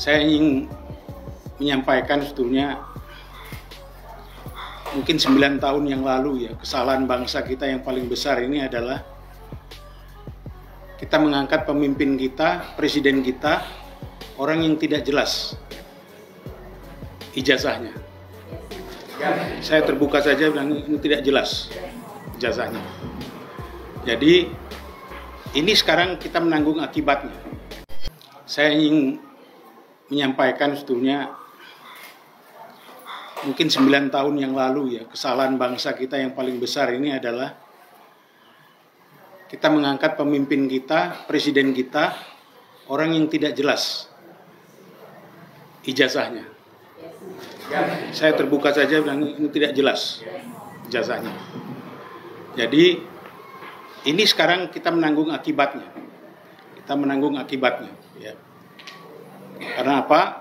Saya ingin menyampaikan sebetulnya mungkin 9 tahun yang lalu ya, kesalahan bangsa kita yang paling besar ini adalah kita mengangkat pemimpin kita, presiden kita, orang yang tidak jelas ijazahnya. Saya terbuka saja bilang ini tidak jelas ijazahnya. Jadi ini sekarang kita menanggung akibatnya. Saya ingin menyampaikan sebetulnya mungkin 9 tahun yang lalu ya, kesalahan bangsa kita yang paling besar ini adalah kita mengangkat pemimpin kita, presiden kita, orang yang tidak jelas ijazahnya. Saya terbuka saja bilang ini tidak jelas ijazahnya. Jadi ini sekarang kita menanggung akibatnya. Kita menanggung akibatnya ya. Karena apa?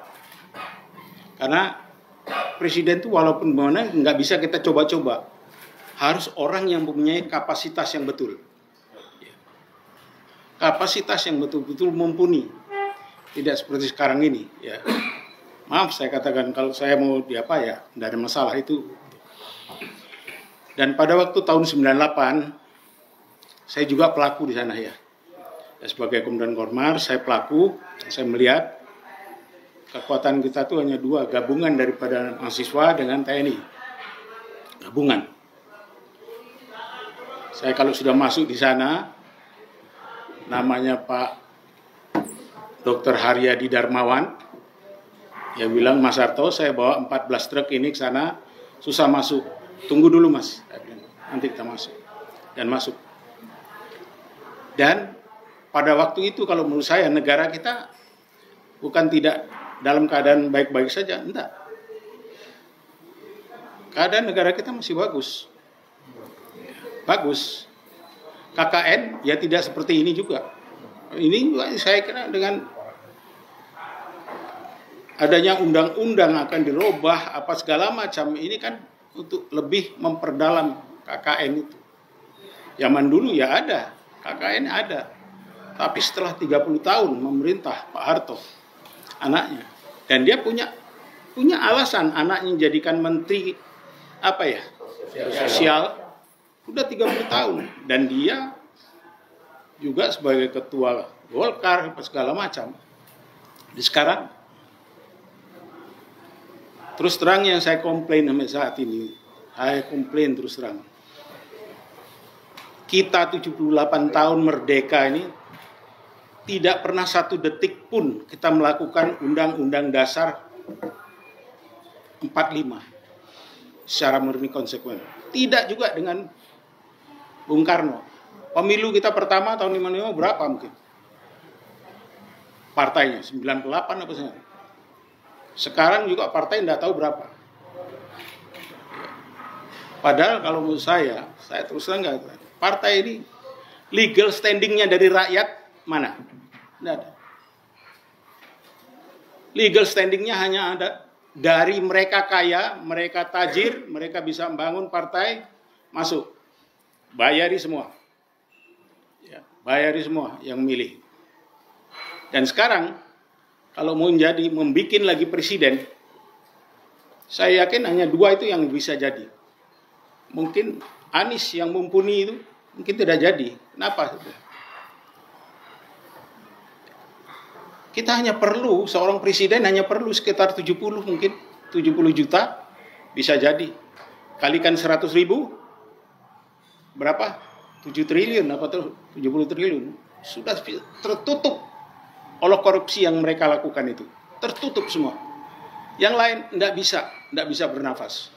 Karena presiden itu walaupun mana nggak bisa kita coba-coba, harus orang yang mempunyai kapasitas yang betul, kapasitas yang betul-betul mumpuni, tidak seperti sekarang ini. Ya, maaf saya katakan kalau saya mau diapa ya, tidak ada masalah itu. Dan pada waktu tahun 98, saya juga pelaku di sana ya. Sebagai Komandan Kormar, saya pelaku, saya melihat kekuatan kita tuh hanya 2, gabungan daripada mahasiswa dengan TNI. Gabungan. Saya kalau sudah masuk di sana, namanya Pak Dr. Haryadi Darmawan, dia bilang, Mas Harto, saya bawa 14 truk ini ke sana, susah masuk. Tunggu dulu Mas, nanti kita masuk. Dan masuk. Dan pada waktu itu kalau menurut saya negara kita bukan tidak dalam keadaan baik-baik saja, enggak. Keadaan negara kita masih bagus. Bagus. KKN ya tidak seperti ini juga. Ini saya kira dengan adanya undang-undang akan dirubah apa segala macam, ini kan untuk lebih memperdalam KKN itu. Zaman dulu ya ada, KKN ada. Tapi setelah 30 tahun memerintah Pak Harto, anaknya, dan dia punya alasan anaknya dijadikan menteri apa ya, sosial, udah 30 tahun, dan dia juga sebagai ketua Golkar apa segala macam. Di sekarang terus terang yang saya komplain sampai saat ini, saya komplain terus terang, kita 78 tahun merdeka ini tidak pernah satu detik pun kita melakukan Undang-Undang Dasar 45 secara murni konsekuen. Tidak juga dengan Bung Karno. Pemilu kita pertama tahun 55 berapa mungkin? Partainya 98 apa sih? Sekarang juga partai tidak tahu berapa. Padahal kalau menurut saya terus terang nggak, partai ini legal standingnya dari rakyat mana? Tidak ada. Legal standingnya hanya ada dari mereka kaya, mereka tajir, mereka bisa membangun partai, masuk, bayari semua, ya, bayari semua yang milih. Dan sekarang kalau mau membikin lagi presiden, saya yakin hanya 2 itu yang bisa jadi. Mungkin Anies yang mumpuni itu mungkin tidak jadi. Kenapa? Kita hanya perlu, seorang presiden hanya perlu sekitar 70 mungkin, 70 juta, bisa jadi. Kalikan 100.000, berapa? 7 triliun, apa tuh? 70 triliun. Sudah tertutup oleh korupsi yang mereka lakukan itu. Tertutup semua. Yang lain tidak bisa bernafas.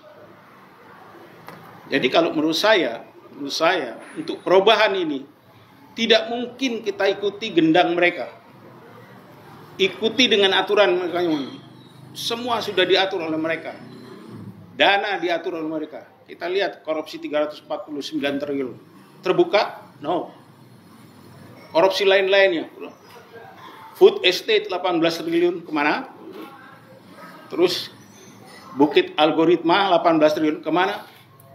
Jadi kalau menurut saya, untuk perubahan ini, tidak mungkin kita ikuti gendang mereka. Ikuti dengan aturan mereka. Semua sudah diatur oleh mereka. Dana diatur oleh mereka. Kita lihat korupsi 349 triliun. Terbuka? No. Korupsi lain-lainnya. Food estate 18 triliun kemana? Terus Bukit Algoritma 18 triliun kemana?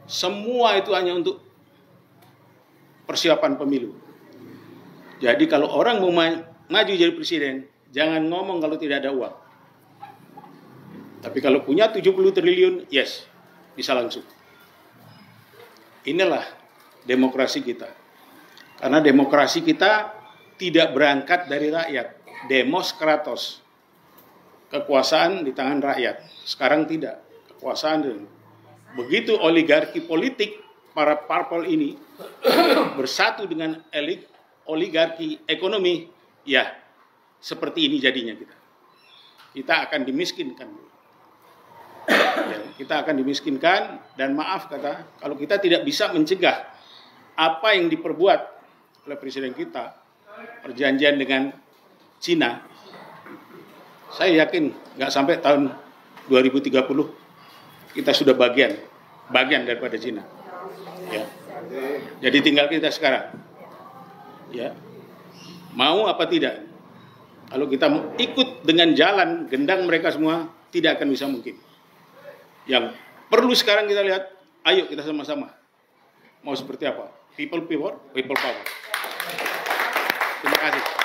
Semua itu hanya untuk persiapan pemilu. Jadi kalau orang mau maju jadi presiden, jangan ngomong kalau tidak ada uang. Tapi kalau punya 70 triliun, yes, bisa langsung. Inilah demokrasi kita. Karena demokrasi kita tidak berangkat dari rakyat. Demos kratos. Kekuasaan di tangan rakyat. Sekarang tidak. Kekuasaan. Begitu oligarki politik, para parpol ini bersatu dengan elit oligarki ekonomi, ya seperti ini jadinya kita. Kita akan dimiskinkan. Ya, kita akan dimiskinkan, dan maaf kata, kalau kita tidak bisa mencegah apa yang diperbuat oleh presiden kita, perjanjian dengan Cina, saya yakin nggak sampai tahun 2030 kita sudah bagian daripada Cina. Ya. Jadi tinggal kita sekarang, ya, mau apa tidak. Kalau kita ikut dengan jalan gendang mereka semua, tidak akan bisa mungkin. Yang perlu sekarang kita lihat, ayo kita sama-sama. Mau seperti apa? People power. Terima kasih.